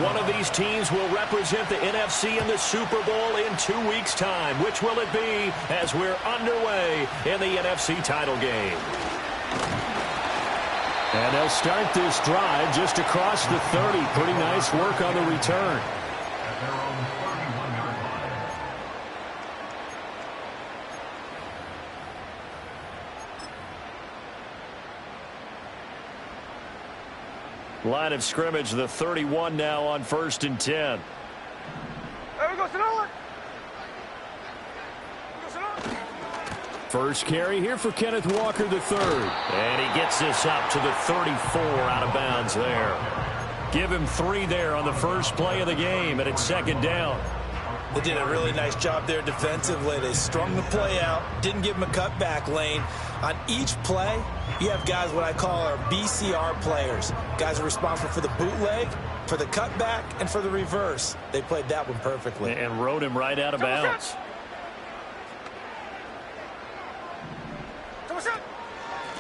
One of these teams will represent the NFC in the Super Bowl in 2 weeks' time. Which will it be as we're underway in the NFC title game? And they'll start this drive just across the 30. Pretty nice work on the return. Line of scrimmage, the 31 now on 1st and 10. There we go, Sonoma. First carry here for Kenneth Walker III. And he gets this up to the 34 out of bounds there. Give him 3 there on the first play of the game, and it's 2nd down. They did a really nice job there defensively. They strung the play out, didn't give him a cutback lane. On each play, you have guys what I call our BCR players. Guys are responsible for the bootleg, for the cutback, and for the reverse. They played that one perfectly. And rode him right out of bounds.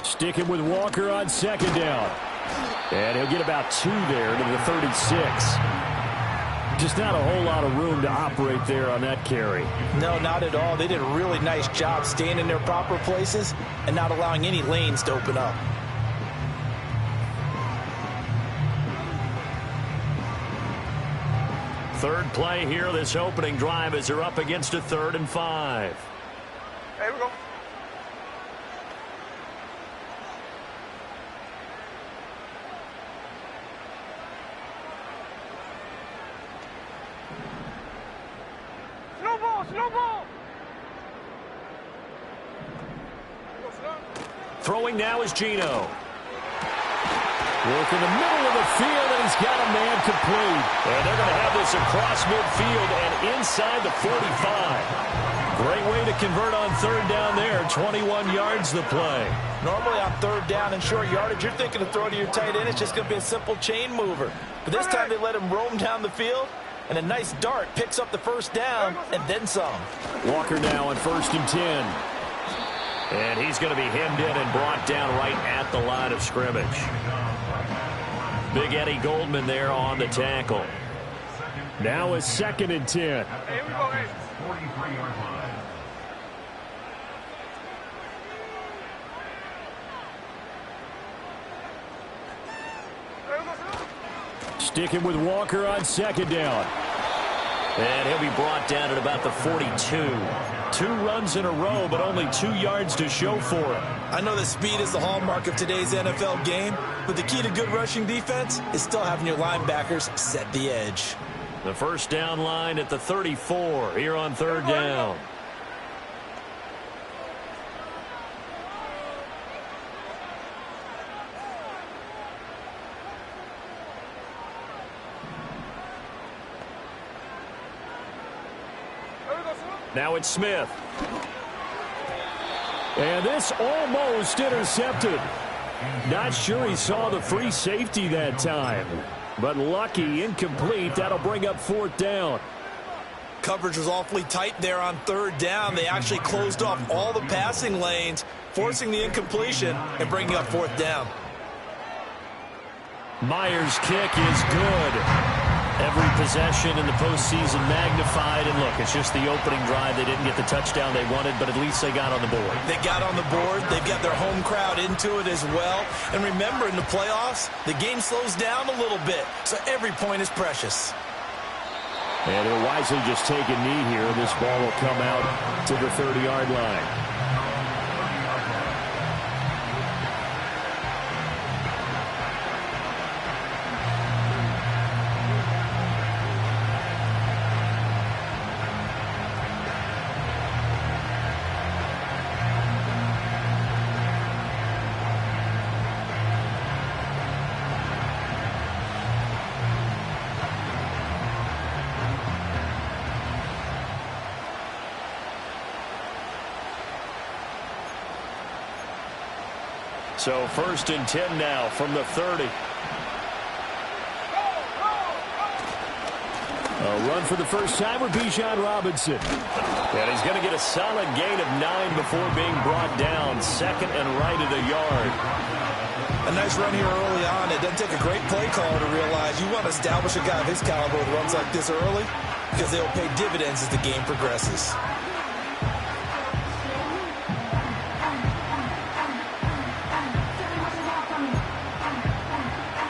Sticking with Walker on 2nd down. And he'll get about 2 there to the 36. Just not a whole lot of room to operate there on that carry. No, not at all. They did a really nice job staying in their proper places and not allowing any lanes to open up. Third play here, this opening drive, as they're up against a 3rd and 5. There we go. Slow ball. Throwing now is Geno. Work in the middle of the field, and he's got a man complete. And they're going to have this across midfield and inside the 45. Great way to convert on 3rd down there. 21 yards the play. Normally on 3rd down and short yardage, you're thinking of throwing to your tight end. It's just going to be a simple chain mover. But this time they let him roam down the field. And a nice dart picks up the 1st down and then some. Walker now on 1st and 10. And he's going to be hemmed in and brought down right at the line of scrimmage. Big Eddie Goldman there on the tackle. Now is 2nd and 10. Here we go, hey. 43-yard line. Sticking with Walker on 2nd down. And he'll be brought down at about the 42. 2 runs in a row, but only 2 yards to show for it. I know that speed is the hallmark of today's NFL game, but the key to good rushing defense is still having your linebackers set the edge. The 1st down line at the 34 here on 3rd down. Now it's Smith. And this almost intercepted. Not sure he saw the free safety that time. But lucky, incomplete. That'll bring up 4th down. Coverage was awfully tight there on 3rd down. They actually closed off all the passing lanes, forcing the incompletion and bringing up 4th down. Myers' kick is good. Every possession in the postseason magnified. And look, it's just the opening drive. They didn't get the touchdown they wanted, but at least they got on the board. They got on the board. They've got their home crowd into it as well. And remember, in the playoffs, the game slows down a little bit, so every point is precious. And he'll wisely just take a knee here. This ball will come out to the 30-yard line. So 1st and 10 now from the 30. A run for the first time with Bijan Robinson. And he's going to get a solid gain of 9 before being brought down. 2nd and right of the yard. A nice run here early on. it doesn't take a great play caller to realize you want to establish a guy of his caliber with runs like this early because they will pay dividends as the game progresses.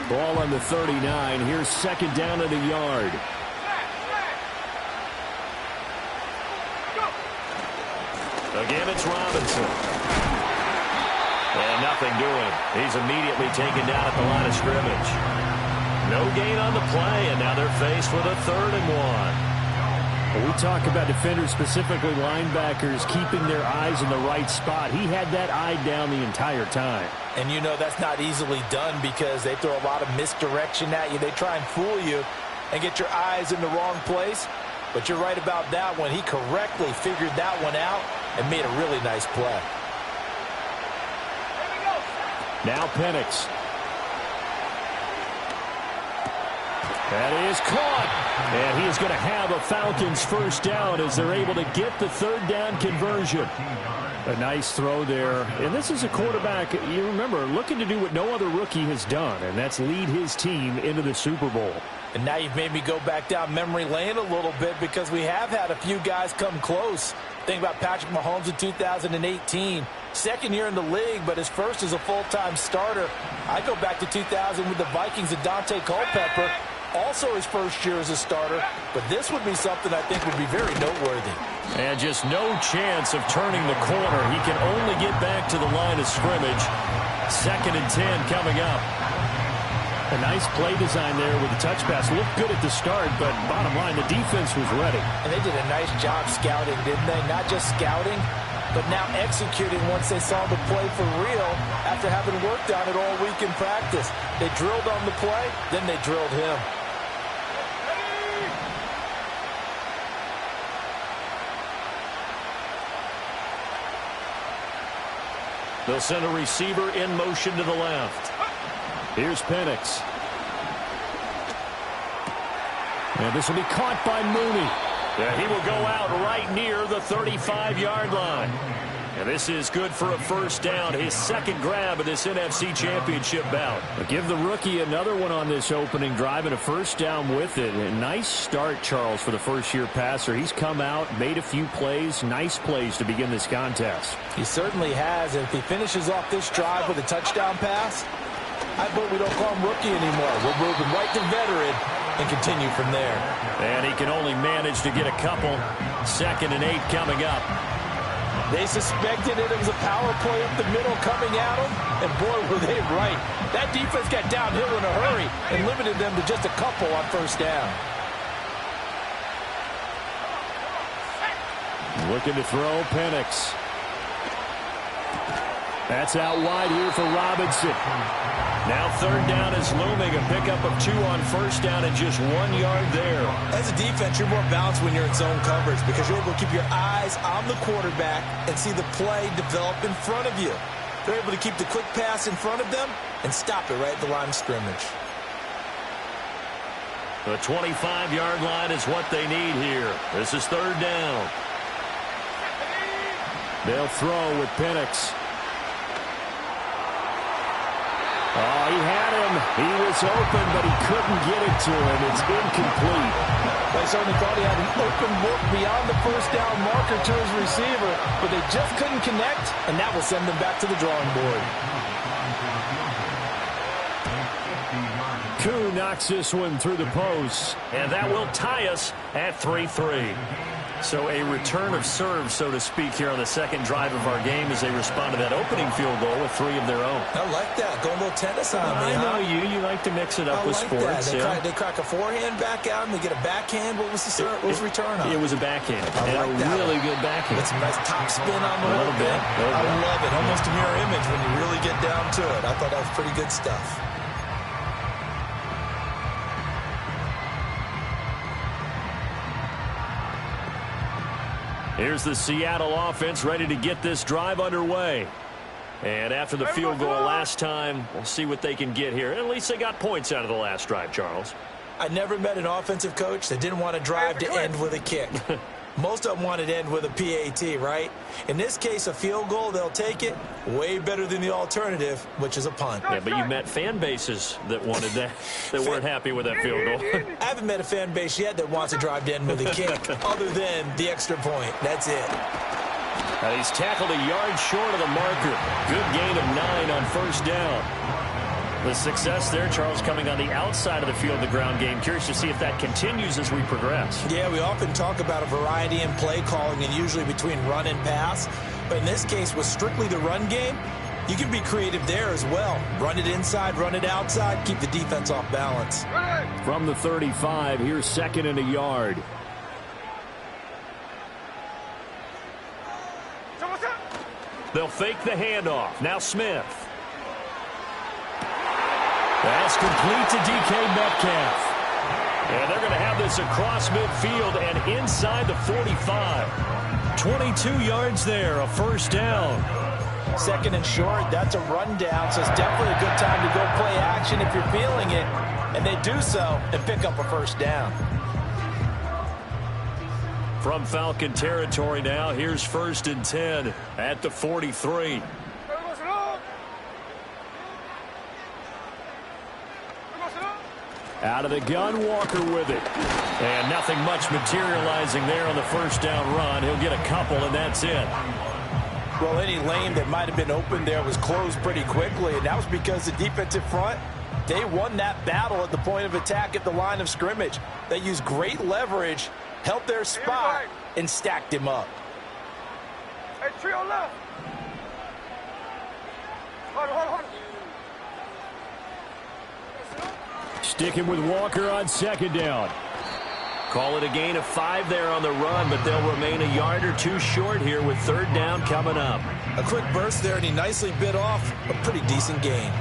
Ball on the 39. Here's second down at a yard. Again, it's Robinson. And nothing doing. He's immediately taken down at the line of scrimmage. No gain on the play, and now they're faced with a 3rd and 1. Well, we talk about defenders, specifically linebackers, keeping their eyes in the right spot. He had that eye down the entire time. And you know that's not easily done because they throw a lot of misdirection at you. They try and fool you and get your eyes in the wrong place. But you're right about that one. He correctly figured that one out and made a really nice play. Now Penix. That is caught. And he is going to have a Falcons first down as they're able to get the 3rd down conversion. A nice throw there. And this is a quarterback, you remember, looking to do what no other rookie has done, and that's lead his team into the Super Bowl. And now you've made me go back down memory lane a little bit because we have had a few guys come close. Think about Patrick Mahomes in 2018. Second year in the league, but his first as a full-time starter. I go back to 2000 with the Vikings and Dante Culpepper. Also his first year as a starter. But this would be something I think would be very noteworthy. And just no chance of turning the corner. He can only get back to the line of scrimmage. 2nd and 10 coming up. A nice play design there with the touch pass. Looked good at the start, but bottom line, the defense was ready. And they did a nice job scouting, didn't they? Not just scouting, but now executing once they saw the play for real after having worked on it all week in practice. They drilled on the play, then they drilled him. They'll send a receiver in motion to the left. Here's Penix. And this will be caught by Mooney. And he will go out right near the 35-yard line. And this is good for a first down. His 2nd grab of this NFC Championship bout. But give the rookie another one on this opening drive and a first down with it. A nice start, Charles, for the first-year passer. He's come out, made a few plays, nice plays to begin this contest. He certainly has. And if he finishes off this drive with a touchdown pass, I vote we don't call him rookie anymore. We'll move him right to veteran and continue from there. And he can only manage to get a couple. 2nd and 8 coming up. They suspected it was a power play up the middle coming at them, and boy, were they right. That defense got downhill in a hurry and limited them to just a couple on first down. Looking to throw, Penix. That's out wide here for Robinson. Now 3rd down is looming. A pickup of 2 on first down and just 1 yard there. As a defense, you're more balanced when you're in zone coverage because you're able to keep your eyes on the quarterback and see the play develop in front of you. They're able to keep the quick pass in front of them and stop it right at the line of scrimmage. The 25-yard line is what they need here. This is 3rd down. They'll throw with Penix. Oh, he had him. He was open, but he couldn't get it to him. It's incomplete. They certainly thought he had an open look beyond the first down marker to his receiver, but they just couldn't connect, and that will send them back to the drawing board. Koo knocks this one through the post. And that will tie us at 3-3. So a return of serve, so to speak, here on the 2nd drive of our game as they respond to that opening field goal with 3 of their own. I like that. Going a little tennis on me, I know you like to mix it up with sports. They crack a forehand back out and they get a backhand. What was the return on? It was a backhand. I like that. Really good backhand. With some nice top spin on the a little bit. I love it. Almost a mirror image when you really get down to it. I thought that was pretty good stuff. Here's the Seattle offense ready to get this drive underway. And after the field goal last time, we'll see what they can get here. At least they got points out of the last drive, Charles. I never met an offensive coach that didn't want to drive to end with a kick. Most of them want it to end with a PAT, right? In this case, a field goal, they'll take it. Way better than the alternative, which is a punt. Yeah, but you met fan bases that wanted that, that weren't happy with that field goal. I haven't met a fan base yet that wants to drive to end with a kick, other than the extra point. That's it. He's tackled a yard short of the marker. Good gain of 9 on first down. The success there, Charles, coming on the outside of the field, the ground game. Curious to see if that continues as we progress. Yeah, we often talk about a variety in play calling and usually between run and pass. But in this case, with strictly the run game, you can be creative there as well. Run it inside, run it outside, keep the defense off balance. From the 35, here's 2nd and a yard. They'll fake the handoff. Now Smith. That's complete to DK Metcalf. And they're going to have this across midfield and inside the 45. 22 yards there, a first down. 2nd and short, that's a rundown, so it's definitely a good time to go play action if you're feeling it. And they do so and pick up a first down. From Falcon territory now, here's 1st and 10 at the 43. Out of the gun, Walker with it. And nothing much materializing there on the first down run. He'll get a couple, and that's it. Well, any lane that might have been open there was closed pretty quickly, and that was because the defensive front, they won that battle at the point of attack at the line of scrimmage. They used great leverage, held their spot, and stacked him up. Hey, trio left. Hold on. Sticking with Walker on 2nd down. Call it a gain of 5 there on the run, but they'll remain a yard or 2 short here with 3rd down coming up. A quick burst there, and he nicely bit off a pretty decent gain.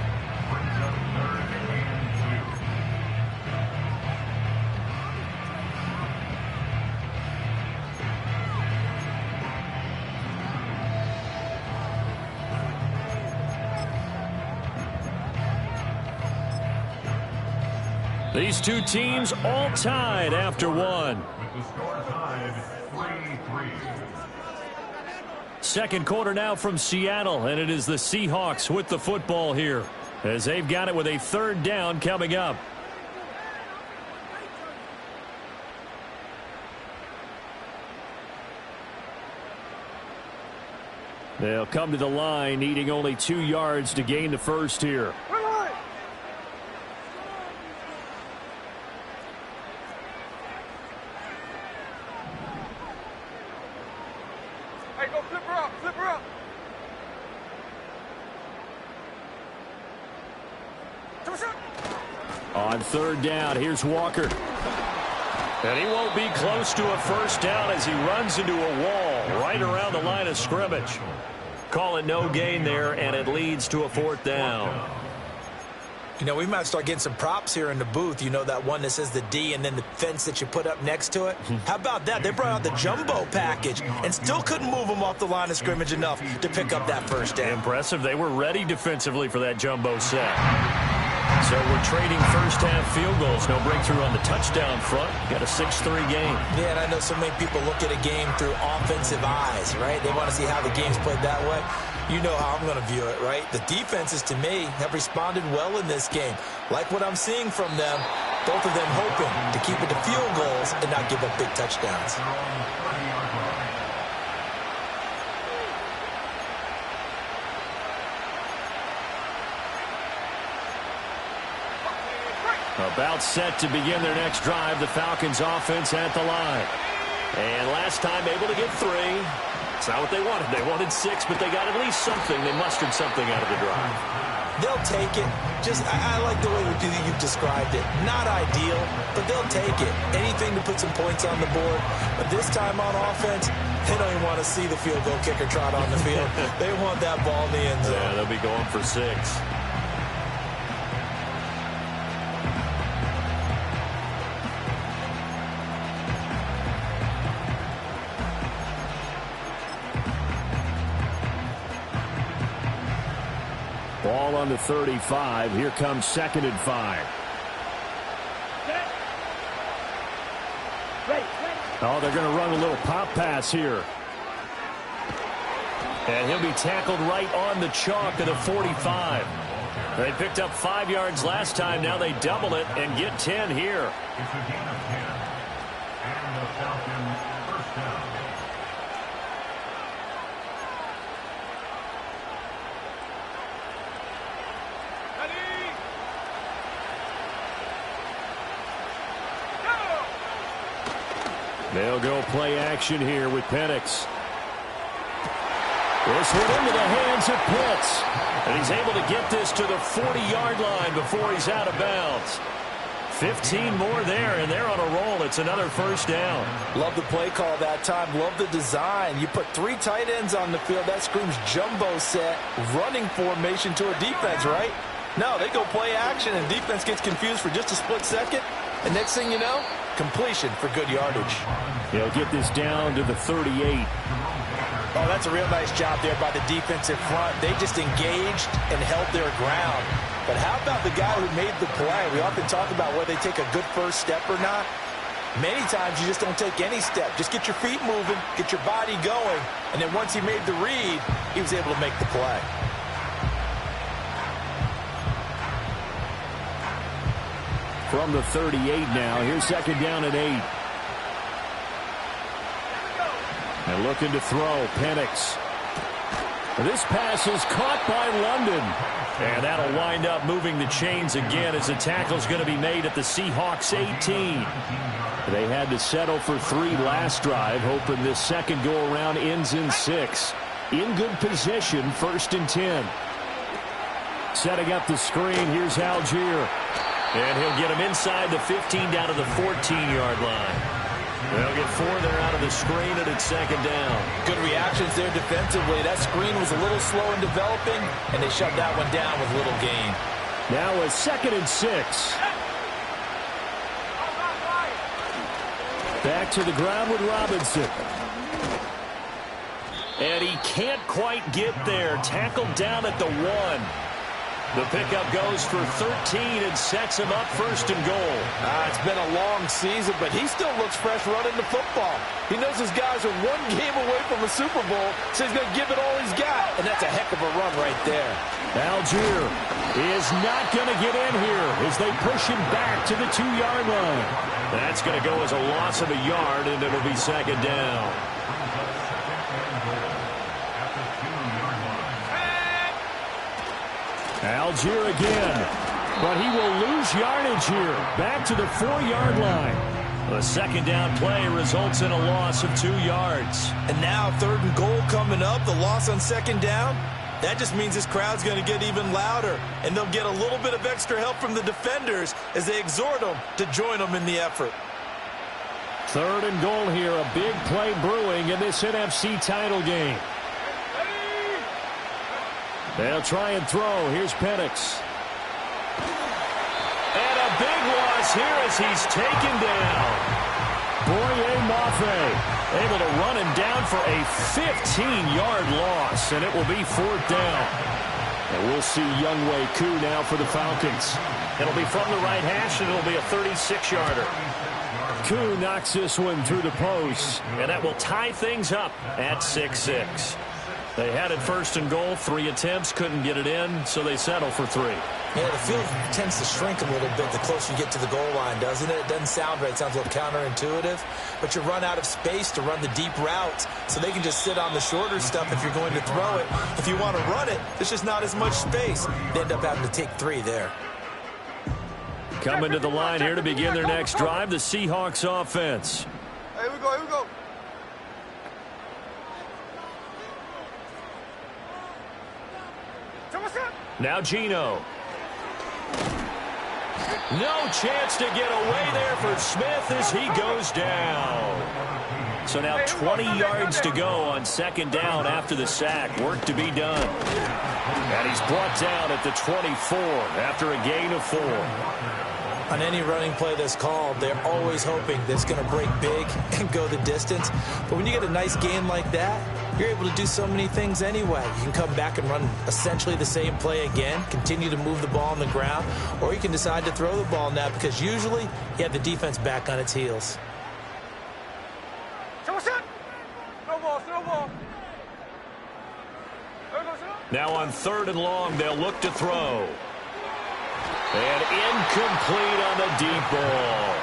These two teams all tied after one. Second quarter now from Seattle, and it is the Seahawks with the football here as they've got it with a 3rd down coming up. They'll come to the line, needing only 2 yards to gain the first here. Flip her up. On 3rd down, here's Walker. And he won't be close to a first down as he runs into a wall right around the line of scrimmage. Call it no gain there, and it leads to a 4th down. You know, we might start getting some props here in the booth. You know, that one that says the D and then the fence that you put up next to it? How about that? They brought out the jumbo package and still couldn't move them off the line of scrimmage enough to pick up that first down. Impressive. They were ready defensively for that jumbo set. So we're trading first-half field goals. No breakthrough on the touchdown front. Got a 6-3 game. Yeah, and I know so many people look at a game through offensive eyes, right? They want to see how the game's played that way. You know how I'm going to view it, right? The defenses, to me, have responded well in this game. Like what I'm seeing from them, both of them hoping to keep it to field goals and not give up big touchdowns. About set to begin their next drive. The Falcons offense at the line. And last time able to get 3. It's not what they wanted. They wanted 6, but they got at least something. They mustered something out of the drive. They'll take it. I like the way you've described it. Not ideal, but they'll take it. Anything to put some points on the board. But this time on offense, they don't even want to see the field goal kicker trot on the field. They want that ball in the end zone. Yeah, they'll be going for 6. Ball on the 35. Here comes 2nd and 5. Oh, they're going to run a little pop pass here. And he'll be tackled right on the chalk of the 45. They picked up 5 yards last time. Now they double it and get 10 here. It's a gain of 10. And the Falcons first down. They'll go play action here with Penix. This one into the hands of Pitts. And he's able to get this to the 40-yard line before he's out of bounds. 15 more there, and they're on a roll. It's another first down. Love the play call that time. Love the design. You put 3 tight ends on the field. That screams jumbo set, running formation to a defense, right? No, they go play action, and defense gets confused for just a split second. And next thing you know, completion for good yardage. He'll get this down to the 38. Oh, that's a real nice job there by the defensive front. They just engaged and held their ground. But how about the guy who made the play? We often talk about whether they take a good first step or not. Many times you just don't take any step. Just get your feet moving, get your body going, and then once he made the read, he was able to make the play. From the 38 now, here's second down and 8. And looking to throw, Penix. This pass is caught by London. And that'll wind up moving the chains again as the tackle's going to be made at the Seahawks 18. They had to settle for 3 last drive, hoping this second go-around ends in 6. In good position, 1st and 10. Setting up the screen, here's Algier. And he'll get him inside the 15 down to the 14-yard line. They'll get 4 there out of the screen, and it's second down. Good reactions there defensively. That screen was a little slow in developing, and they shut that one down with little gain. Now a 2nd and 6. Back to the ground with Robinson. And he can't quite get there. Tackled down at the 1. The pickup goes for 13 and sets him up 1st and goal. It's been a long season, but he still looks fresh running the football. He knows his guys are 1 game away from a Super Bowl, so he's going to give it all he's got. And that's a heck of a run right there. Algier is not going to get in here as they push him back to the 2-yard line. That's going to go as a loss of a yard, and it'll be second down. Algier again, but he will lose yardage here. Back to the 4-yard line. The second down play results in a loss of 2 yards. And now 3rd and goal coming up. The loss on second down. That just means this crowd's going to get even louder. And they'll get a little bit of extra help from the defenders as they exhort them to join them in the effort. 3rd and goal here. A big play brewing in this NFC title game. They'll try and throw. Here's Penix. And a big loss here as he's taken down. Boye Mafe able to run him down for a 15-yard loss, and it will be 4th down. And we'll see Younghoe Koo now for the Falcons. It'll be from the right hash, and it'll be a 36-yarder. Koo knocks this one through the post. And that will tie things up at 6-6. They had it 1st and goal, 3 attempts, couldn't get it in, so they settle for 3. Yeah, the field tends to shrink a little bit the closer you get to the goal line, doesn't it? It doesn't sound right. It sounds a little counterintuitive. But you run out of space to run the deep routes, so they can just sit on the shorter stuff if you're going to throw it. If you want to run it, there's just not as much space. They end up having to take 3 there. Coming to the line here to begin their next drive, the Seahawks offense. Here we go, here we go. Now Geno. No chance to get away there for Smith as he goes down. So now 20 yards to go on 2nd down after the sack. Work to be done. And he's brought down at the 24 after a gain of 4. On any running play that's called, they're always hoping that it's going to break big and go the distance. But when you get a nice game like that, you're able to do so many things anyway. You can come back and run essentially the same play again, continue to move the ball on the ground, or you can decide to throw the ball now because usually you have the defense back on its heels. Now on 3rd and long, they'll look to throw. And incomplete on the deep ball.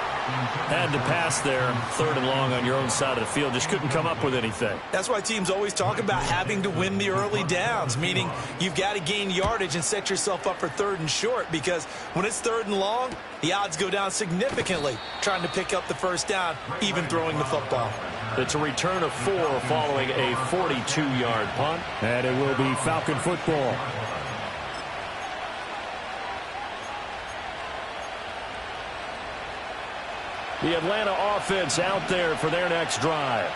Had to pass there, 3rd and long on your own side of the field. Just couldn't come up with anything. That's why teams always talk about having to win the early downs, meaning you've got to gain yardage and set yourself up for 3rd and short, because when it's 3rd and long, the odds go down significantly trying to pick up the first down, even throwing the football. It's a return of 4 following a 42-yard punt. And it will be Falcon football. The Atlanta offense out there for their next drive.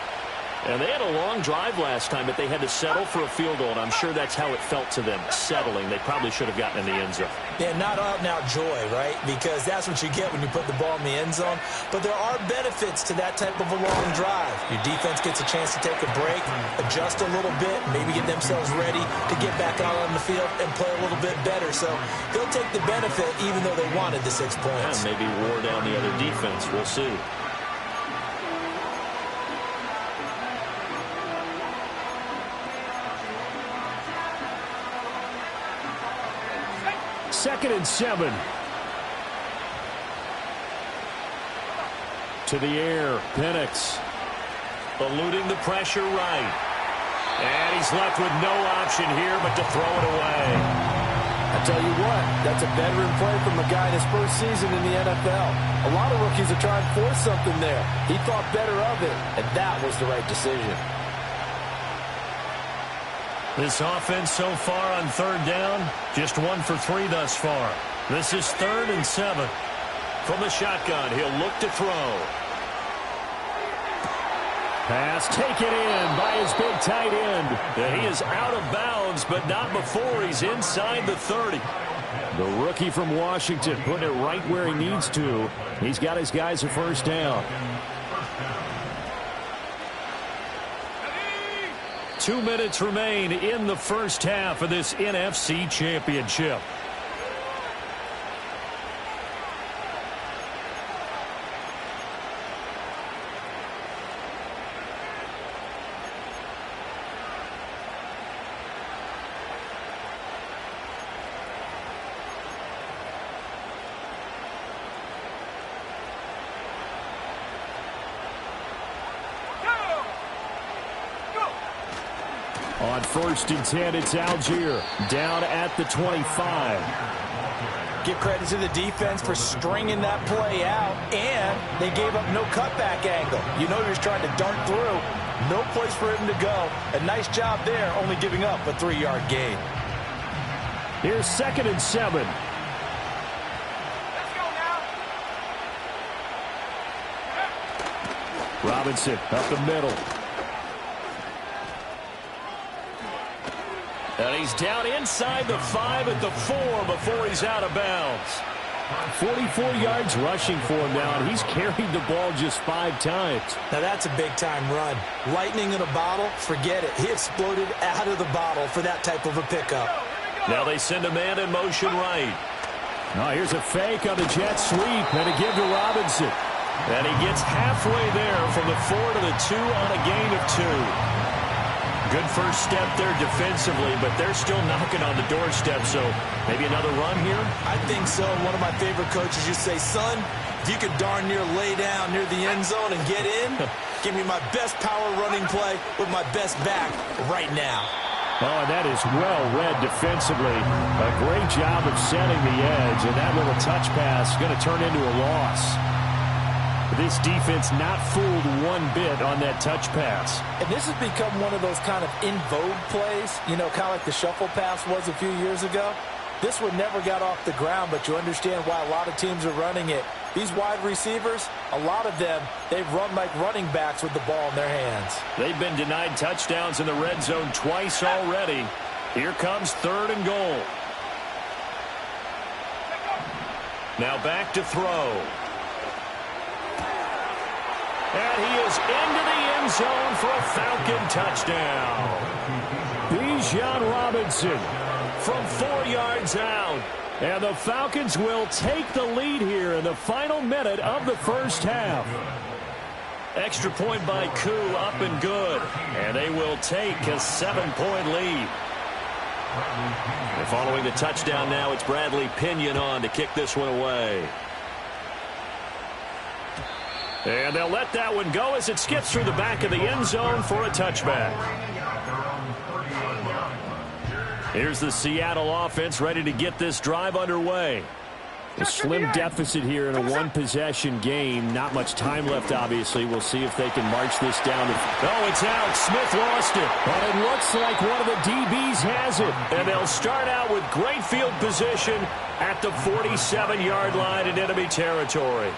And they had a long drive last time, but they had to settle for a field goal, and I'm sure that's how it felt to them, settling. They probably should have gotten in the end zone. Yeah, not out-and-out joy, right? Because that's what you get when you put the ball in the end zone. But there are benefits to that type of a long drive. Your defense gets a chance to take a break, adjust a little bit, maybe get themselves ready to get back out on the field and play a little bit better. So they'll take the benefit even though they wanted the 6 points. And maybe wore down the other defense. We'll see. Second and 7. To the air, Penix. Eluding the pressure right. And he's left with no option here but to throw it away. I tell you what, that's a veteran play from a guy in his first season in the NFL. A lot of rookies are trying to force something there. He thought better of it, and that was the right decision. This offense so far on 3rd down, just 1 for 3 thus far. This is 3rd and 7. From the shotgun, he'll look to throw. Pass taken in by his big tight end. And he is out of bounds, but not before he's inside the 30. The rookie from Washington putting it right where he needs to. He's got his guys a first down. 2 minutes remain in the first half of this NFC Championship. On 1st and 10, it's Algier down at the 25. Give credit to the defense for stringing that play out, and they gave up no cutback angle. You know he was trying to dart through. No place for him to go. A nice job there, only giving up a 3-yard gain. Here's 2nd and 7. Let's go now. Robinson up the middle. And he's down inside the 5 at the 4 before he's out of bounds. 44 yards rushing for him now, and he's carried the ball just 5 times. Now that's a big-time run. Lightning in a bottle, forget it. He exploded out of the bottle for that type of a pickup. Now they send a man in motion right. Oh, here's a fake on the jet sweep, and a give to Robinson. And he gets halfway there from the 4 to the 2 on a gain of 2. Good first step there defensively, but they're still knocking on the doorstep, so maybe another run here? I think so. One of my favorite coaches used to say, son, if you could darn near lay down near the end zone and get in, give me my best power running play with my best back right now. Oh, and that is well read defensively. A great job of setting the edge, and that little touch pass is going to turn into a loss. This defense not fooled one bit on that touch pass. And this has become one of those kind of in vogue plays, you know, kind of like the shuffle pass was a few years ago. This one never got off the ground, but you understand why a lot of teams are running it. These wide receivers, a lot of them, they've run like running backs with the ball in their hands. They've been denied touchdowns in the red zone twice already. Here comes 3rd and goal. Now back to throw. And he is into the end zone for a Falcon touchdown. Bijan Robinson from 4 yards out. And the Falcons will take the lead here in the final minute of the first half. Extra point by Koo, up and good. And they will take a 7-point lead. And following the touchdown now, it's Bradley Pinion on to kick this one away. And they'll let that one go as it skips through the back of the end zone for a touchback. Here's the Seattle offense ready to get this drive underway. A slim deficit here in a one-possession game. Not much time left, obviously. We'll see if they can march this down. Oh, it's out. Smith lost it. But it looks like one of the DBs has it. And they'll start out with great field position at the 47-yard line in enemy territory.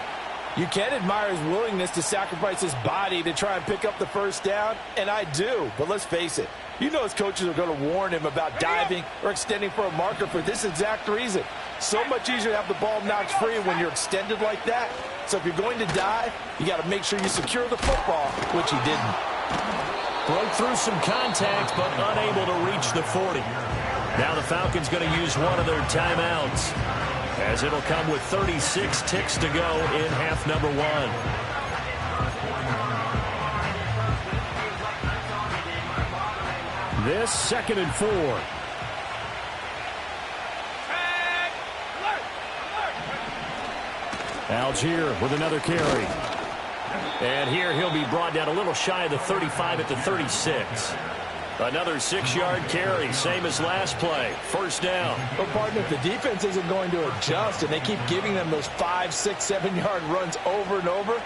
You can admire his willingness to sacrifice his body to try and pick up the first down, and I do. But let's face it, you know his coaches are going to warn him about diving or extending for a marker for this exact reason. So much easier to have the ball knocked free when you're extended like that. So if you're going to dive, you got to make sure you secure the football, which he didn't. Broke through some contact, but unable to reach the 40. Now the Falcons going to use one of their timeouts, as it'll come with 36 ticks to go in half number one. This 2nd and 4. Algier with another carry. And here he'll be brought down a little shy of the 35 at the 36. Another 6-yard carry, same as last play. First down. Well, partner, if the defense isn't going to adjust and they keep giving them those 5, 6, 7-yard runs over and over,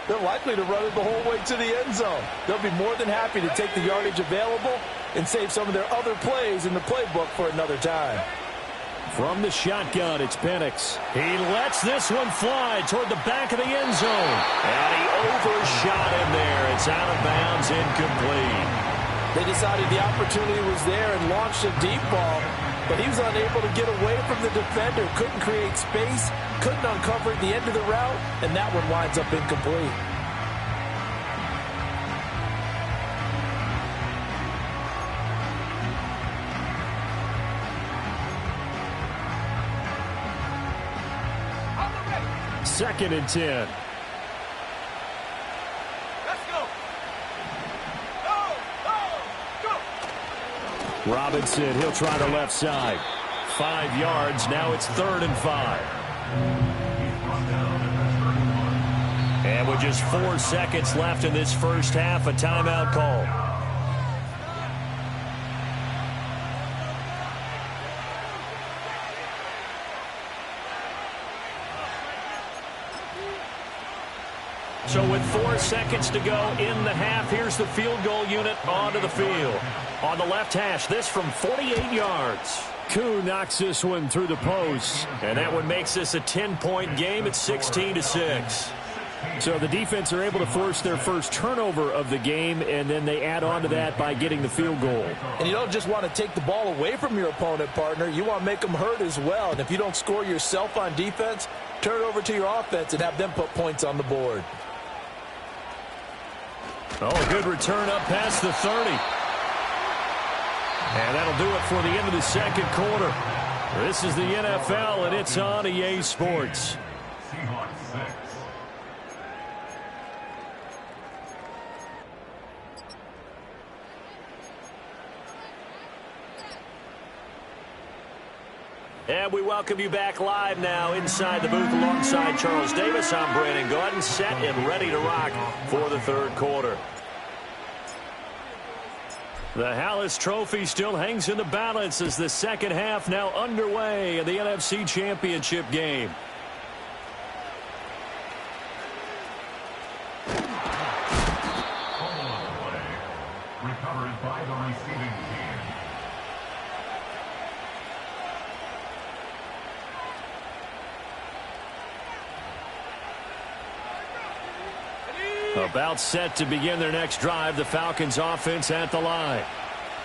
they're likely to run it the whole way to the end zone. They'll be more than happy to take the yardage available and save some of their other plays in the playbook for another time. From the shotgun, it's Penix. He lets this one fly toward the back of the end zone. And he overshot him there. It's out of bounds, incomplete. They decided the opportunity was there and launched a deep ball, but he was unable to get away from the defender, couldn't create space, couldn't uncover at the end of the route, and that one winds up incomplete. Second and 10. Robinson, he'll try the left side. 5 yards, now it's 3rd and 5. And with just 4 seconds left in this first half, a timeout call. So with 4 seconds to go in the half, here's the field goal unit onto the field. On the left hash, this from 48 yards. Koo knocks this one through the post. And that one makes this a 10-point game at 16-6. So the defense are able to force their first turnover of the game, and then they add on to that by getting the field goal. And you don't just want to take the ball away from your opponent, partner. You want to make them hurt as well. And if you don't score yourself on defense, turn it over to your offense and have them put points on the board. Oh, a good return up past the 30. And that'll do it for the end of the second quarter. This is the NFL, and it's on EA Sports. And we welcome you back live now inside the booth alongside Charles Davis. I'm Brandon Gaudin, set and ready to rock for the third quarter. The Hallis Trophy still hangs in the balance as the second half now underway in the NFC Championship game. Recovered by the receiving team. About set to begin their next drive, the Falcons offense at the line.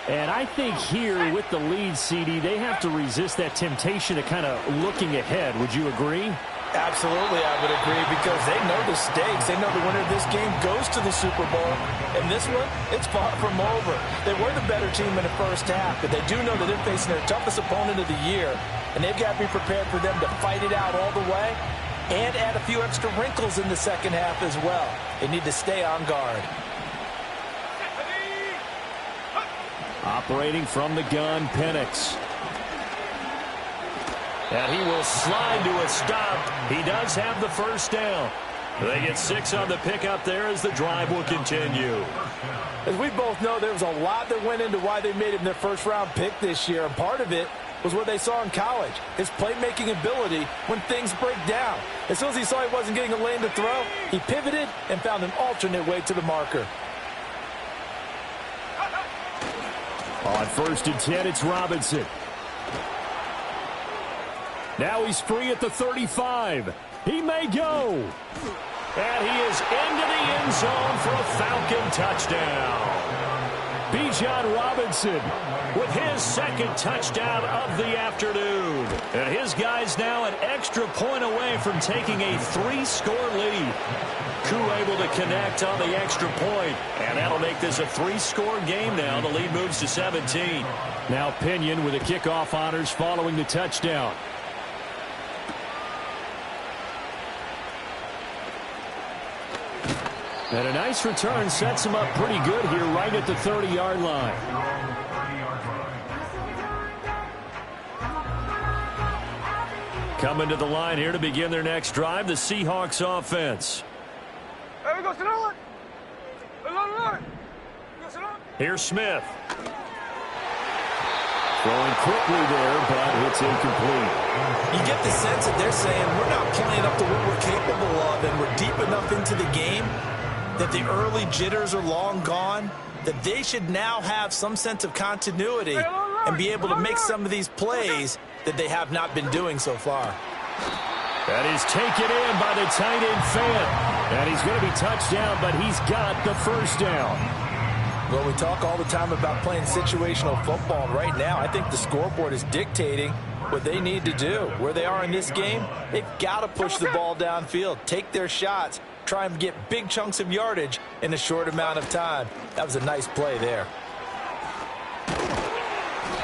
And I think here with the lead, CD, they have to resist that temptation of kind of looking ahead. Would you agree? Absolutely, I would agree, because they know the stakes. They know the winner of this game goes to the Super Bowl. And this one, it's far from over. They were the better team in the first half, but they do know that they're facing their toughest opponent of the year. And they've got to be prepared for them to fight it out all the way and add a few extra wrinkles in the second half as well. They need to stay on guard. Operating from the gun, Penix. And he will slide to a stop. He does have the first down. They get 6 on the pickup there as the drive will continue. As we both know, there was a lot that went into why they made him their first-round pick this year, and part of it was what they saw in college, his playmaking ability when things break down. As soon as he saw he wasn't getting a lane to throw, he pivoted and found an alternate way to the marker. On 1st and 10, it's Robinson. Now he's free at the 35. He may go. And he is into the end zone for a Falcon touchdown. Bijan Robinson with his second touchdown of the afternoon. And his guys now an extra point away from taking a 3-score lead. Koo able to connect on the extra point. And that'll make this a 3-score game now. The lead moves to 17. Now Pinion with the kickoff honors following the touchdown. And a nice return sets him up pretty good here right at the 30-yard line. Coming to the line here to begin their next drive, the Seahawks offense. Here's Smith. Throwing quickly there, but it's incomplete. You get the sense that they're saying we're not playing up to what we're capable of, and we're deep enough into the game that the early jitters are long gone, that they should now have some sense of continuity and be able to make some of these plays that they have not been doing so far. That is taken in by the tight end Fant. And he's going to be touched down, but he's got the first down. Well, we talk all the time about playing situational football. Right now, I think the scoreboard is dictating what they need to do. Where they are in this game, they've got to push the ball downfield, take their shots, try and get big chunks of yardage in a short amount of time. That was a nice play there.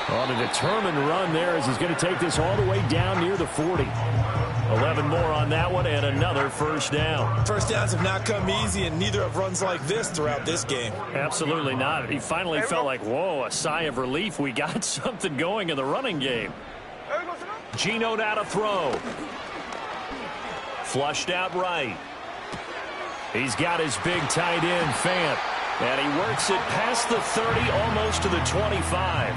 On a determined run there as he's going to take this all the way down near the 40. 11 more on that one and another first down. First downs have not come easy, and neither have runs like this throughout this game. Absolutely not. He finally felt like, whoa, a sigh of relief. We got something going in the running game. Geno now to throw. Flushed out right. He's got his big tight end, Fant. And he works it past the 30, almost to the 25.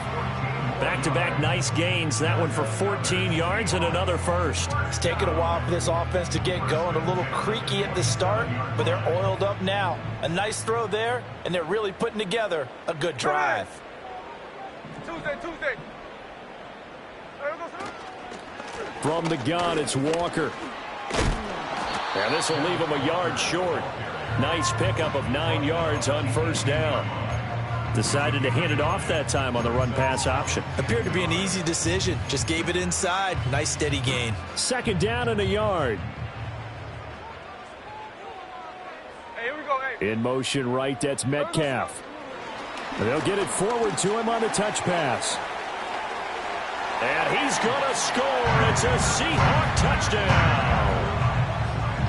Back-to-back nice gains. That one for 14 yards and another first. It's taken a while for this offense to get going. A little creaky at the start, but they're oiled up now. A nice throw there, and they're really putting together a good drive. Tuesday. From the gun, it's Walker. And this will leave him a yard short. Nice pickup of 9 yards on first down. Decided to hand it off that time on the run-pass option. Appeared to be an easy decision. Just gave it inside. Nice steady gain. Second down and a yard. Hey, here we go. Hey. In motion right, that's Metcalf. They'll get it forward to him on the touch pass. And he's going to score. It's a Seahawk touchdown.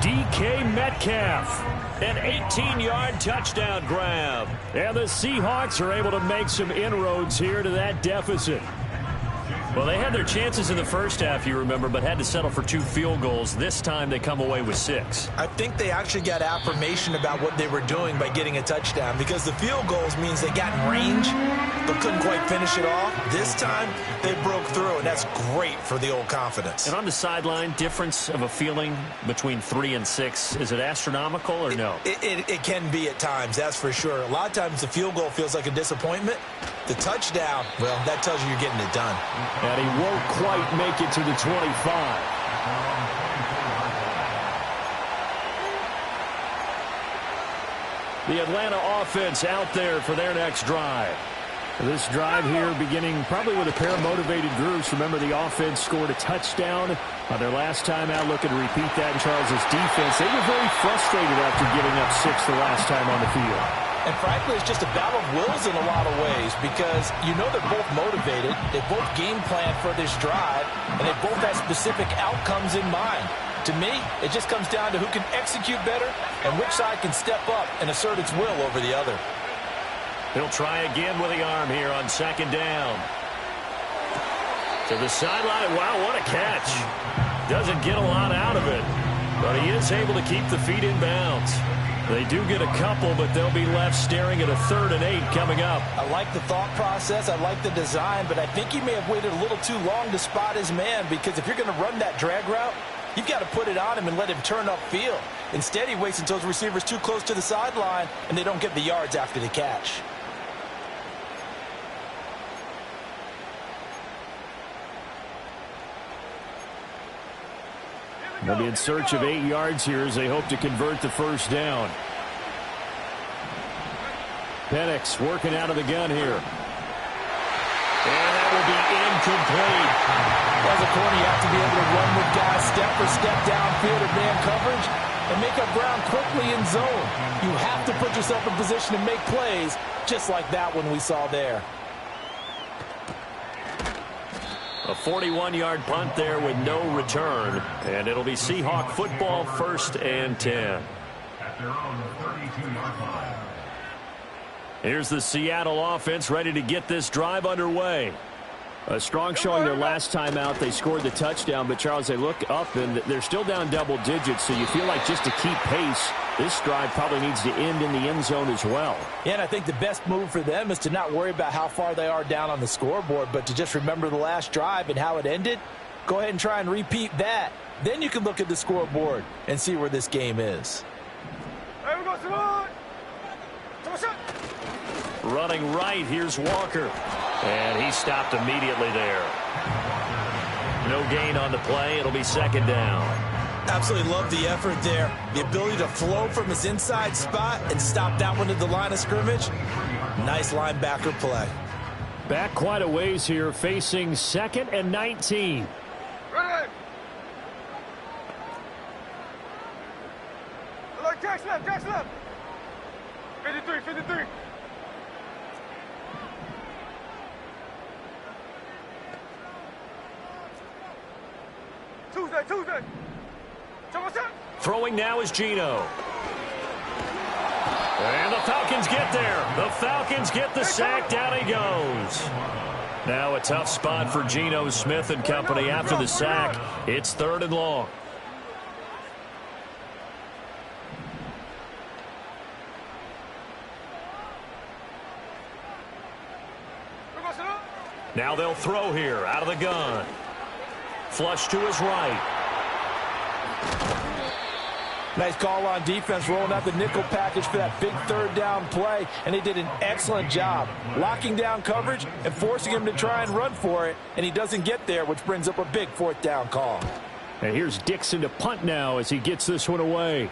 DK Metcalf. An 18-yard touchdown grab. And the Seahawks are able to make some inroads here to that deficit. Well, they had their chances in the first half, you remember, but had to settle for 2 field goals. This time they come away with 6. I think they actually got affirmation about what they were doing by getting a touchdown, because the field goals means they got in range but couldn't quite finish it off. This time they broke through, and that's great for the old confidence. And on the sideline, difference of a feeling between 3 and 6, is it astronomical or no? It can be at times, that's for sure. A lot of times the field goal feels like a disappointment. The touchdown, well, that tells you you're getting it done. And he won't quite make it to the 25. The Atlanta offense out there for their next drive. This drive here beginning probably with a pair of motivated groups. Remember, the offense scored a touchdown on their last time out. Looking to repeat that in Charles' defense. They were very frustrated after giving up 6 the last time on the field. And frankly, it's just a battle of wills in a lot of ways, because you know they're both motivated, they both game plan for this drive, and they both have specific outcomes in mind. To me, it just comes down to who can execute better and which side can step up and assert its will over the other. He'll try again with the arm here on second down. To the sideline. Wow, what a catch. Doesn't get a lot out of it, but he is able to keep the feet in bounds. They do get a couple, but they'll be left staring at a 3rd and 8 coming up. I like the thought process. I like the design, but I think he may have waited a little too long to spot his man, because if you're going to run that drag route, you've got to put it on him and let him turn upfield. Instead, he waits until his receiver's too close to the sideline, and they don't get the yards after the catch. They'll be in search of 8 yards here as they hope to convert the first down. Penix working out of the gun here. And that will be incomplete. As a corner, you have to be able to run with guys step for step downfield in man coverage and make up ground quickly in zone. You have to put yourself in position to make plays, just like that one we saw there. A 41-yard punt there with no return. And it'll be Seahawk football, 1st and 10. At their own 32-yard line. Here's the Seattle offense ready to get this drive underway. A strong showing their last time out. They scored the touchdown, but, Charles, they look up, and they're still down double digits, so you feel like just to keep pace, this drive probably needs to end in the end zone as well. Yeah, and I think the best move for them is to not worry about how far they are down on the scoreboard, but to just remember the last drive and how it ended. Go ahead and try and repeat that. Then you can look at the scoreboard and see where this game is. Hey, we go, Simone! Running right, here's Walker. And he stopped immediately there. No gain on the play. It'll be 2nd down. Absolutely love the effort there. The ability to flow from his inside spot and stop that one at the line of scrimmage. Nice linebacker play. Back quite a ways here, facing 2nd and 19. Ready! Look, Jack's left. 53. Tuesday. Throwing now is Geno. And the Falcons get there. The Falcons get the sack. Down he goes. Now a tough spot for Geno Smith and company after the sack. It's 3rd and long. Now they'll throw here out of the gun. Flush to his right. Nice call on defense, rolling out the nickel package for that big 3rd down play, and they did an excellent job locking down coverage and forcing him to try and run for it, and he doesn't get there, which brings up a big 4th down call. And here's Dixon to punt now as he gets this one away.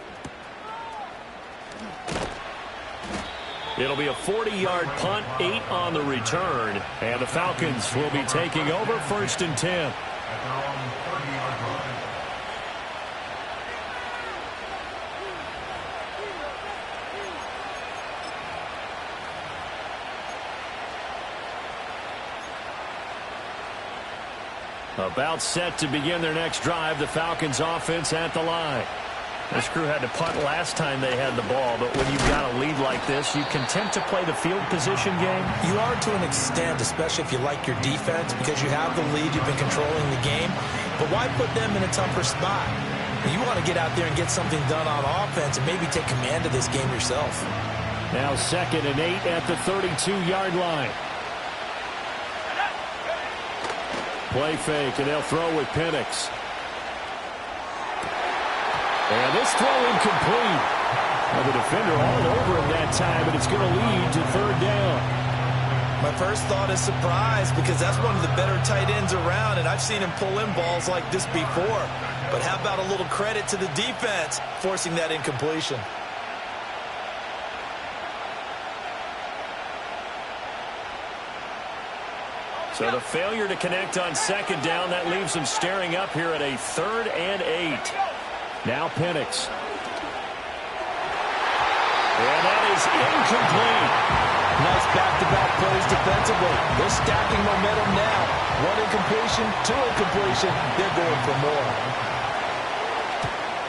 It'll be a 40-yard punt, 8 on the return, and the Falcons will be taking over 1st and 10. At their own 30-yard line. About set to begin their next drive, the Falcons offense at the line. This crew had to punt last time they had the ball, but when you've got a lead like this, you content to play the field position game? You are to an extent, especially if you like your defense, because you have the lead, you've been controlling the game. But why put them in a tougher spot? You want to get out there and get something done on offense and maybe take command of this game yourself. Now 2nd and 8 at the 32-yard line. Play fake, and they'll throw with Penix. And this throw incomplete. Well, the defender all over him that time, and it's going to lead to 3rd down. My first thought is surprise, because that's one of the better tight ends around, and I've seen him pull in balls like this before. But how about a little credit to the defense forcing that incompletion? So the failure to connect on 2nd down, that leaves them staring up here at a 3rd and 8. Now Penix. And that is incomplete. Nice back-to-back plays defensively. They're stacking momentum now. 1 incompletion, 2 incompletion. They're going for more.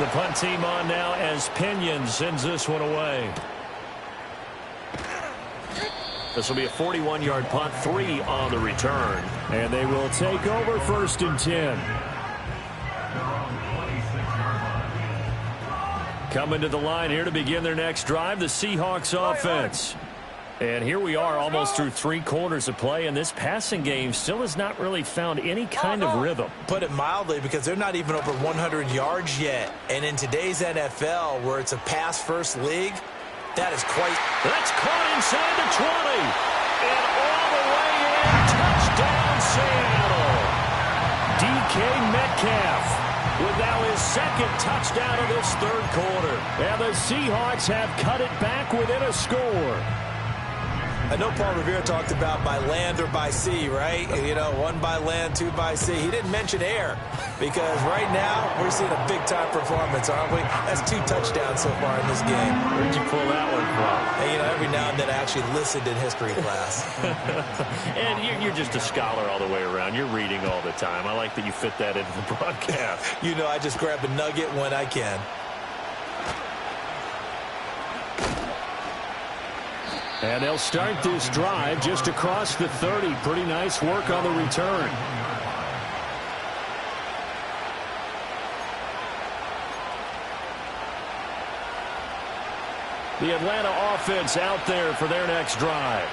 The punt team on now as Pinion sends this one away. This will be a 41-yard punt, 3 on the return. And they will take over 1st and 10. Coming to the line here to begin their next drive, the Seahawks offense. And here we are almost through 3 quarters of play, and this passing game still has not really found any kind of rhythm. Put it mildly, because they're not even over 100 yards yet. And in today's NFL, where it's a pass-first league, that is quite... That's caught inside the 20. And all the way in. Touchdown, Seattle. DK Metcalf with now his 2nd touchdown of this 3rd quarter. And the Seahawks have cut it back within a score. I know Paul Revere talked about by land or by sea, right? You know, 1 by land, 2 by sea. He didn't mention air, because right now we're seeing a big-time performance, aren't we? That's 2 touchdowns so far in this game. Where'd you pull that one from? And, you know, every now and then I actually listened in history class. And you're just a scholar all the way around. You're reading all the time. I like that you fit that into the broadcast. You know, I just grab a nugget when I can. And they'll start this drive just across the 30. Pretty nice work on the return. The Atlanta offense out there for their next drive.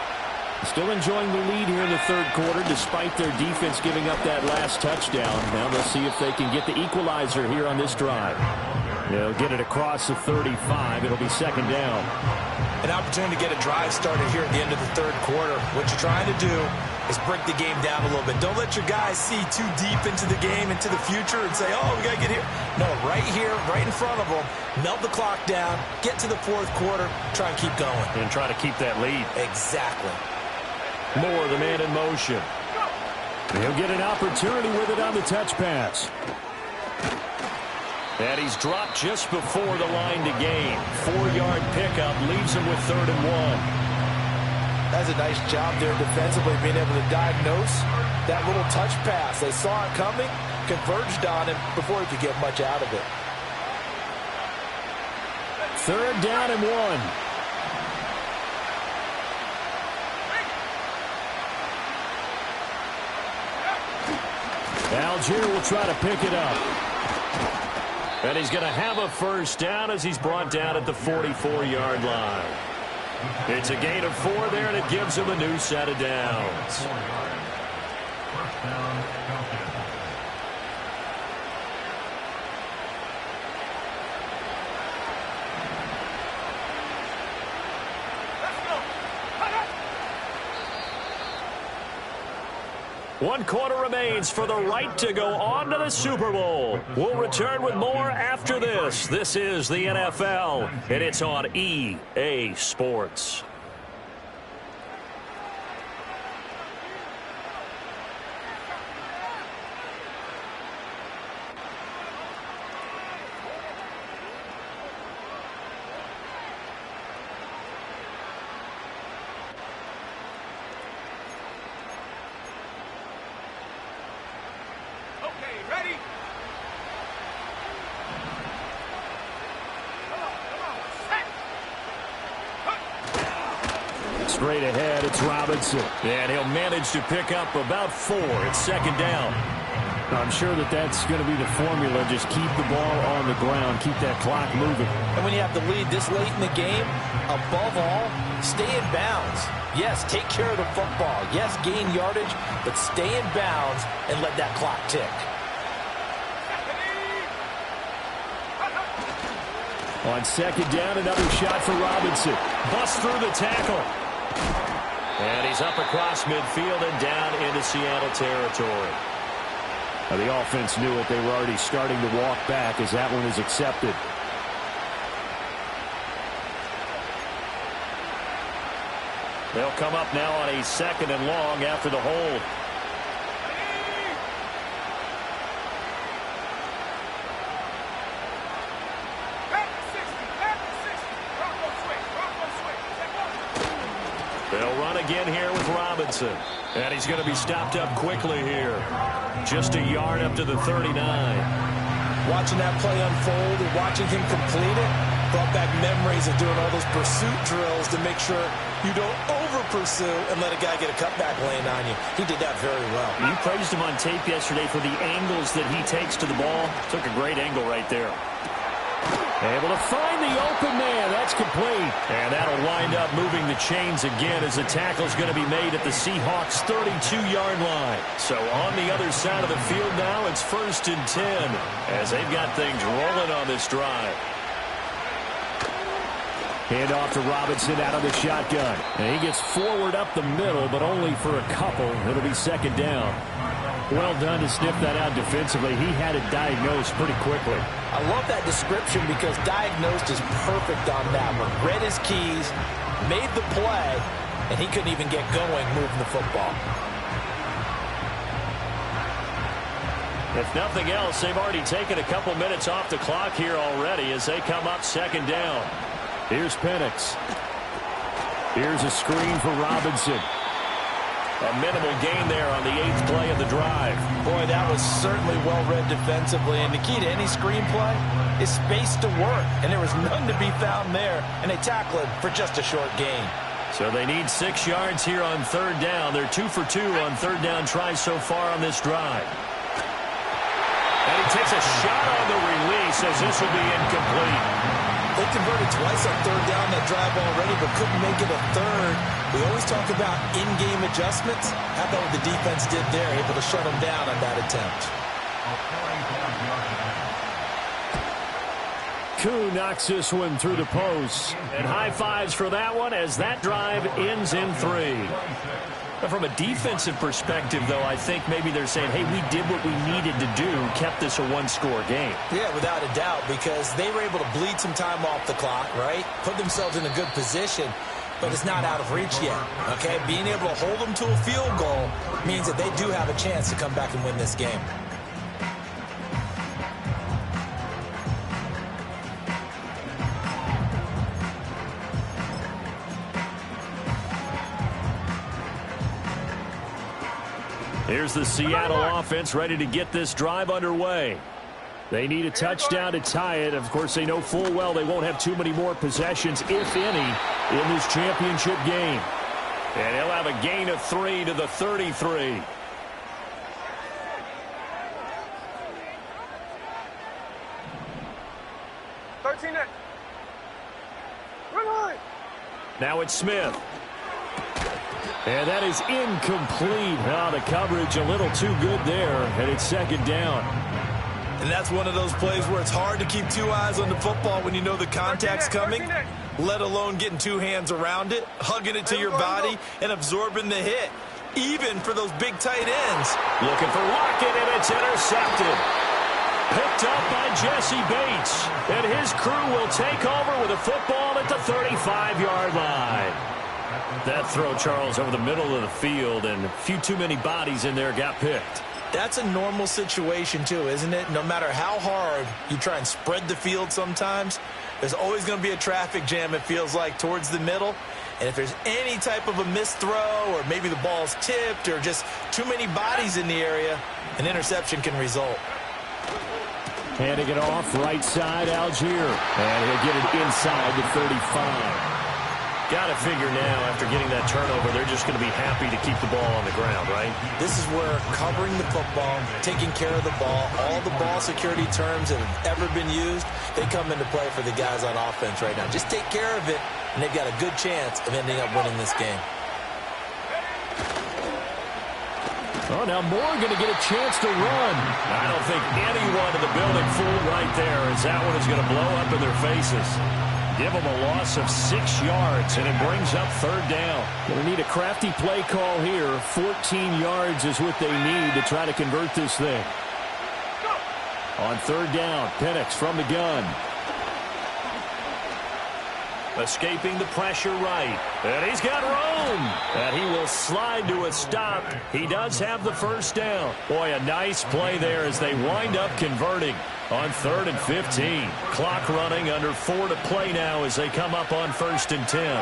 Still enjoying the lead here in the 3rd quarter despite their defense giving up that last touchdown. Now they'll see if they can get the equalizer here on this drive. They'll get it across the 35. It'll be 2nd down. An opportunity to get a drive started here at the end of the 3rd quarter. What you're trying to do is break the game down a little bit. Don't let your guys see too deep into the game, into the future, and say, oh, we got to get here. No, right here, right in front of them, melt the clock down, get to the 4th quarter, try and keep going. And try to keep that lead. Exactly. Moore, the man in motion. He'll get an opportunity with it on the touch pass. And he's dropped just before the line to gain. 4-yard pickup leaves him with 3rd and 1. That's a nice job there defensively, being able to diagnose that little touch pass. They saw it coming, converged on him before he could get much out of it. 3rd down and 1. Algier will try to pick it up. And he's going to have a 1st down as he's brought down at the 44-yard line. It's a gain of 4 there, and it gives him a new set of downs. 1st down, Falcons. One quarter remains for the right to go on to the Super Bowl. We'll return with more after this. This is the NFL, and it's on EA Sports. Straight ahead, it's Robinson. And he'll manage to pick up about 4. It's 2nd down. I'm sure that's going to be the formula. Just keep the ball on the ground. Keep that clock moving. And when you have the lead this late in the game, above all, stay in bounds. Yes, take care of the football. Yes, gain yardage, but stay in bounds and let that clock tick. On 2nd down, another shot for Robinson. Busts through the tackle. And he's up across midfield and down into Seattle territory. Now, the offense knew it. They were already starting to walk back as that one is accepted. They'll come up now on a 2nd and long after the hold. They'll run again here with Robinson. And he's going to be stopped up quickly here. Just a yard up to the 39. Watching that play unfold and watching him complete it, Brought back memories of doing all those pursuit drills to make sure you don't over-pursue and let a guy get a cutback lane on you. He did that very well. You praised him on tape yesterday for the angles that he takes to the ball. Took a great angle right there. Able to find the open man. That's complete. And that'll wind up moving the chains again as the tackle's going to be made at the Seahawks' 32-yard line. So on the other side of the field now, it's 1st and 10 as they've got things rolling on this drive. Hand off to Robinson out of the shotgun. And he gets forward up the middle, but only for a couple. It'll be 2nd down. Well done to sniff that out defensively. He had it diagnosed pretty quickly. I love that description because diagnosed is perfect on that one. Read his keys, made the play, and he couldn't even get going moving the football. If nothing else, they've already taken a couple minutes off the clock here already as they come up 2nd down. Here's Penix. Here's a screen for Robinson. A minimal gain there on the 8th play of the drive. Boy, that was certainly well-read defensively. And the key to any screenplay is space to work. And there was none to be found there. And they tackle it for just a short gain. So they need 6 yards here on 3rd down. They're 2 for 2 on 3rd down tries so far on this drive. And he takes a shot on the release as this will be incomplete. They converted twice on 3rd down that drive already, but couldn't make it a 3rd. We always talk about in-game adjustments. How about what the defense did there, able to shut them down on that attempt? Koo knocks this one through the post. And high fives for that one as that drive ends in 3. From a defensive perspective, though, I think maybe they're saying, hey, we did what we needed to do, kept this a one-score game. Yeah, without a doubt, because they were able to bleed some time off the clock, right? Put themselves in a good position, but it's not out of reach yet, okay? Being able to hold them to a field goal means that they do have a chance to come back and win this game. Here's the Seattle offense ready to get this drive underway. They need a touchdown to tie it. Of course, they know full well they won't have too many more possessions, if any, in this championship game. And he'll have a gain of 3 to the 33. Now it's Smith. And that is incomplete. Oh, the coverage a little too good there, and it's 2nd down. And that's one of those plays where it's hard to keep 2 eyes on the football when you know the contact's coming, let alone getting 2 hands around it, hugging it to your body, and absorbing the hit, even for those big tight ends. Looking for Lockett, and it's intercepted. Picked up by Jesse Bates, and his crew will take over with a football at the 35-yard line. That throw, Charles, over the middle of the field, and a few too many bodies in there got picked. That's a normal situation, too, isn't it? No matter how hard you try and spread the field sometimes, there's always going to be a traffic jam, it feels like, towards the middle. And if there's any type of a missed throw or maybe the ball's tipped or just too many bodies in the area, an interception can result. Handing it off, right side, Algier. And he'll get it inside the 35. Got to figure now, after getting that turnover, they're just going to be happy to keep the ball on the ground, right? This is where covering the football, taking care of the ball, all the ball security terms that have ever been used, they come into play for the guys on offense right now. Just take care of it, and they've got a good chance of ending up winning this game. Oh, now Moore going to get a chance to run. I don't think anyone in the building fooled right there, as that one is going to blow up in their faces. Give them a loss of 6 yards, and it brings up 3rd down. Going to need a crafty play call here. 14 yards is what they need to try to convert this thing. On 3rd down, Penix from the gun. Escaping the pressure right. And he's got room. And he will slide to a stop. He does have the 1st down. Boy, a nice play there as they wind up converting on 3rd and 15. Clock running, under 4 to play now as they come up on 1st and 10.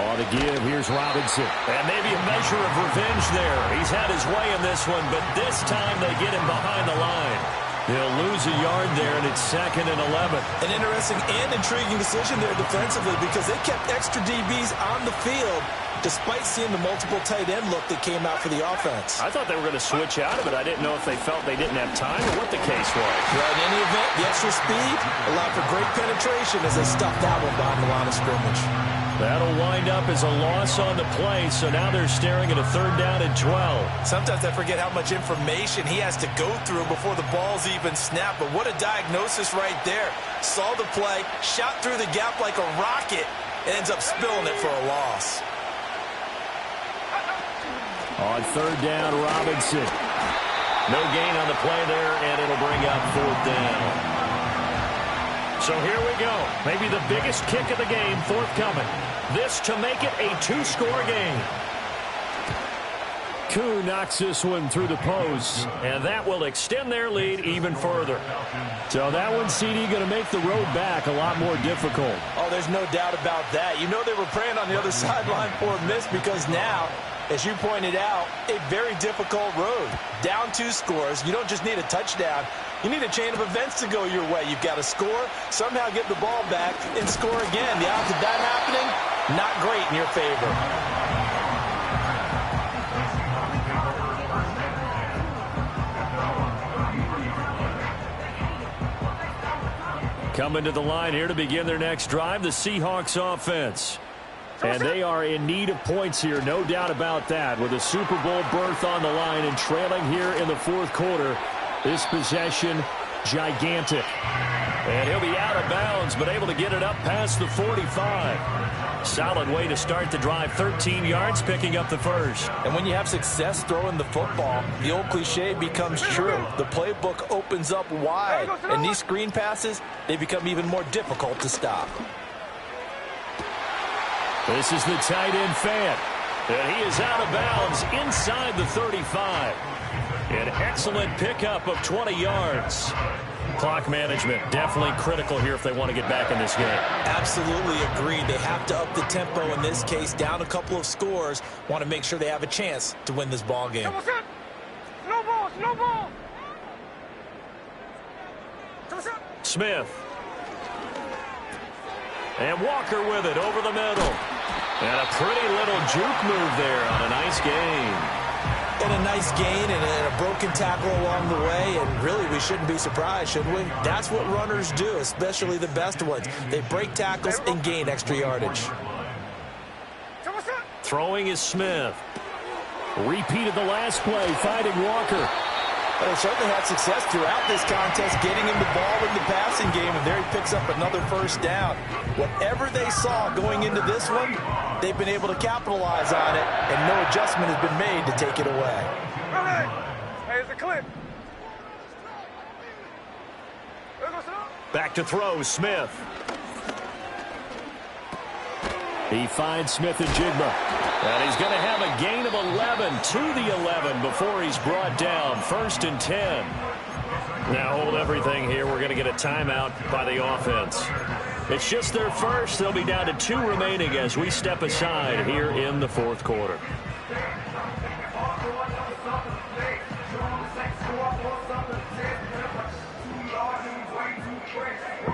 On the give, here's Robinson. And maybe a measure of revenge there. He's had his way in this one, but this time they get him behind the line. He'll lose a yard there, and it's 2nd and 11. An interesting and intriguing decision there defensively because they kept extra DBs on the field despite seeing the multiple tight end look that came out for the offense. I thought they were going to switch out of it. I didn't know if they felt they didn't have time or what the case was. Well, in any event, the extra speed allowed for great penetration as they stuffed that one behind the line of scrimmage. That'll wind up as a loss on the play, so now they're staring at a 3rd down and 12. Sometimes I forget how much information he has to go through before the ball's even snapped, but what a diagnosis right there. Saw the play, shot through the gap like a rocket, and ends up spilling it for a loss. On 3rd down, Robinson. No gain on the play there, and it'll bring up 4th down. So here we go. Maybe the biggest kick of the game forthcoming. This to make it a 2-score game. Koo knocks this one through the post, and that will extend their lead even further. So that one, CD, going to make the road back a lot more difficult. Oh, there's no doubt about that. You know they were praying on the other sideline for a miss because now, as you pointed out, a very difficult road. Down 2 scores. You don't just need a touchdown. You need a chain of events to go your way. You've got to score, somehow get the ball back, and score again. The odds of that happening, not great in your favor. Coming to the line here to begin their next drive, the Seahawks offense. And they are in need of points here, no doubt about that. With a Super Bowl berth on the line and trailing here in the 4th quarter, this possession, gigantic. And he'll be out of bounds, but able to get it up past the 45. Solid way to start the drive. 13 yards, picking up the first. And when you have success throwing the football, the old cliche becomes true. The playbook opens up wide, and these screen passes, they become even more difficult to stop. This is the tight end Fant. And he is out of bounds inside the 35. An excellent pickup of 20 yards. Clock management definitely critical here if they want to get back in this game. Absolutely agreed. They have to up the tempo in this case, down a couple of scores. Want to make sure they have a chance to win this ball game. Slow ball, slow ball. Smith. And Walker with it over the middle. And a pretty little juke move there on a nice gain. And a nice gain and a broken tackle along the way, and really we shouldn't be surprised, should we? That's what runners do, especially the best ones. They break tackles and gain extra yardage. Throwing is Smith. Repeated the last play, finding Walker. Well, they certainly had success throughout this contest, getting him the ball in the passing game, and there he picks up another 1st down. Whatever they saw going into this one, they've been able to capitalize on it, and no adjustment has been made to take it away. Hey, it's a clip. Back to throw, Smith. He finds Smith and Jigba. And he's going to have a gain of 11 to the 11 before he's brought down. 1st and 10. Now hold everything here. We're going to get a timeout by the offense. It's just their first. They'll be down to 2 remaining as we step aside here in the 4th quarter.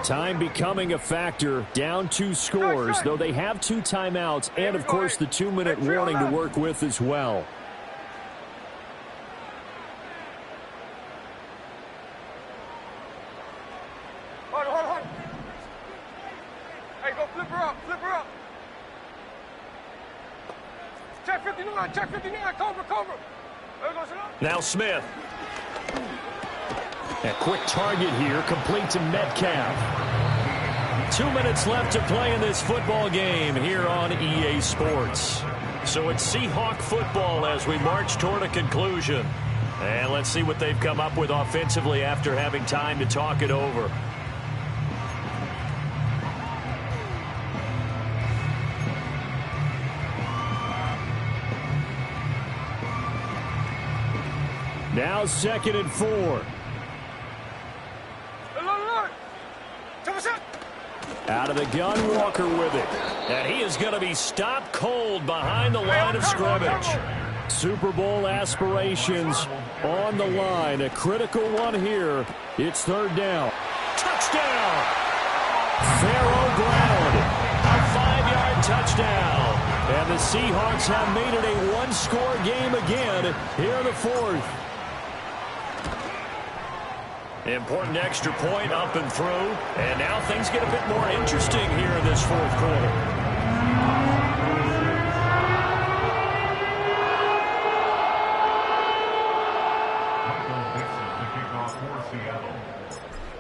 Time becoming a factor, down 2 scores, though they have 2 timeouts and, of course, the 2-minute warning to work with as well. Hold. Hey, go flip her up. Check 59, Cobra. Now Smith. A quick target here, complete to Metcalf. 2 minutes left to play in this football game here on EA Sports. So it's Seahawk football as we march toward a conclusion. And let's see what they've come up with offensively after having time to talk it over. Now 2nd and 4. Out of the gun, Walker with it. And he is going to be stopped cold behind the line of scrimmage. Super Bowl aspirations on the line. A critical one here. It's third down. Touchdown! Farrow ground. A 5-yard touchdown. And the Seahawks have made it a one-score game again here in the fourth. Important extra point up and through. And now things get a bit more interesting here in this fourth quarter.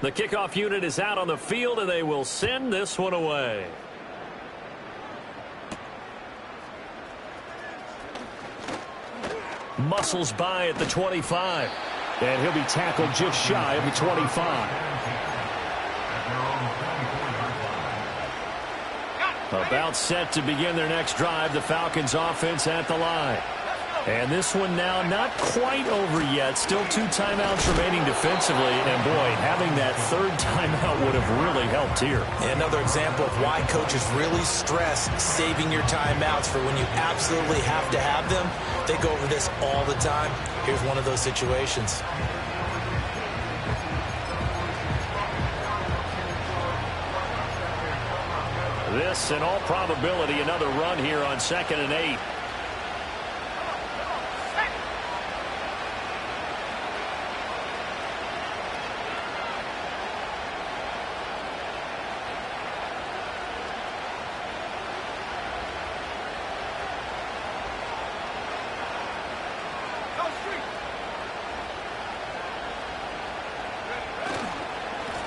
The kickoff unit is out on the field, and they will send this one away. Muscles by at the 25. And he'll be tackled just shy of the 25. About set to begin their next drive. The Falcons offense at the line. And this one now not quite over yet. Still 2 timeouts remaining defensively. And, boy, having that third timeout would have really helped here. Another example of why coaches really stress saving your timeouts for when you absolutely have to have them. They go over this all the time. Here's one of those situations. This, in all probability, another run here on 2nd and 8.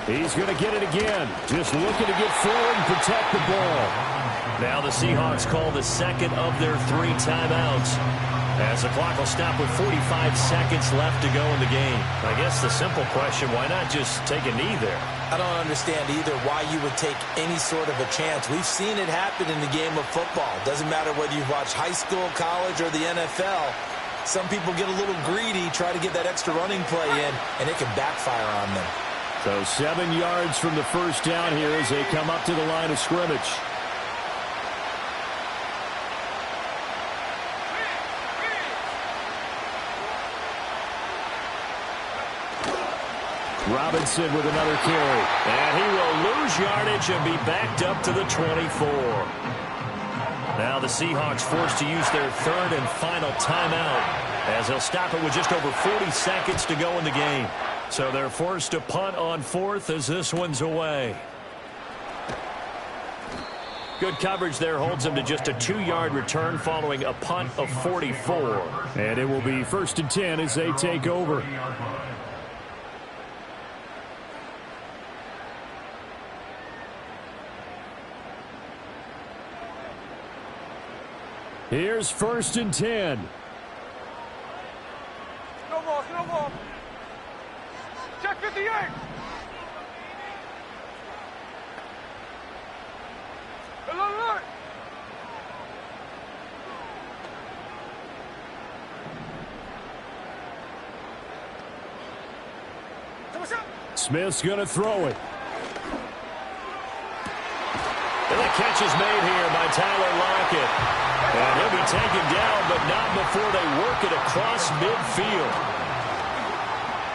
He's going to get it again. Just looking to get forward and protect the ball. Now the Seahawks call the second of their 3 timeouts, as the clock will stop with 45 seconds left to go in the game. I guess the simple question, why not just take a knee there? I don't understand either why you would take any sort of a chance. We've seen it happen in the game of football. Doesn't matter whether you've watched high school, college, or the NFL. Some people get a little greedy, try to get that extra running play in, and it can backfire on them. So 7 yards from the first down here as they come up to the line of scrimmage. Robinson with another carry. And he will lose yardage and be backed up to the 24. Now the Seahawks forced to use their third and final timeout, as they'll stop it with just over 40 seconds to go in the game. So they're forced to punt on 4th as this one's away. Good coverage there holds them to just a 2-yard return following a punt of 44. And it will be 1st and 10 as they take over. Here's 1st and 10. Snowball. Check 58. Look. Smith's going to throw it. And the catch is made here by Tyler Lockett. And he'll be taken down, but not before they work it across midfield.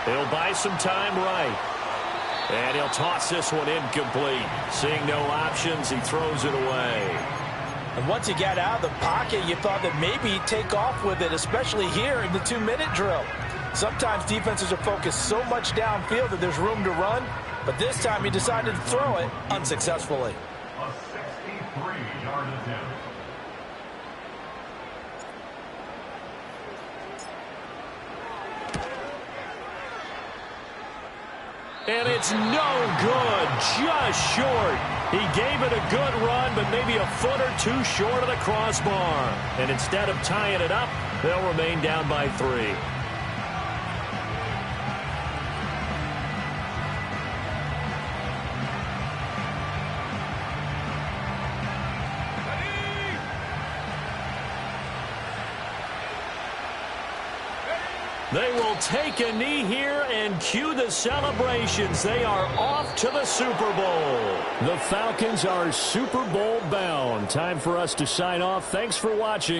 He'll buy some time right. And he'll toss this one incomplete. Seeing no options, he throws it away. And once he got out of the pocket, you thought that maybe he'd take off with it, especially here in the 2-minute drill. Sometimes defenses are focused so much downfield that there's room to run, but this time he decided to throw it unsuccessfully. A 63-yard attempt. And it's no good, just short. He gave it a good run, but maybe a foot or 2 short of the crossbar. And instead of tying it up, they'll remain down by 3. They will take a knee here and cue the celebrations. They are off to the Super Bowl. The Falcons are Super Bowl bound. Time for us to sign off. Thanks for watching.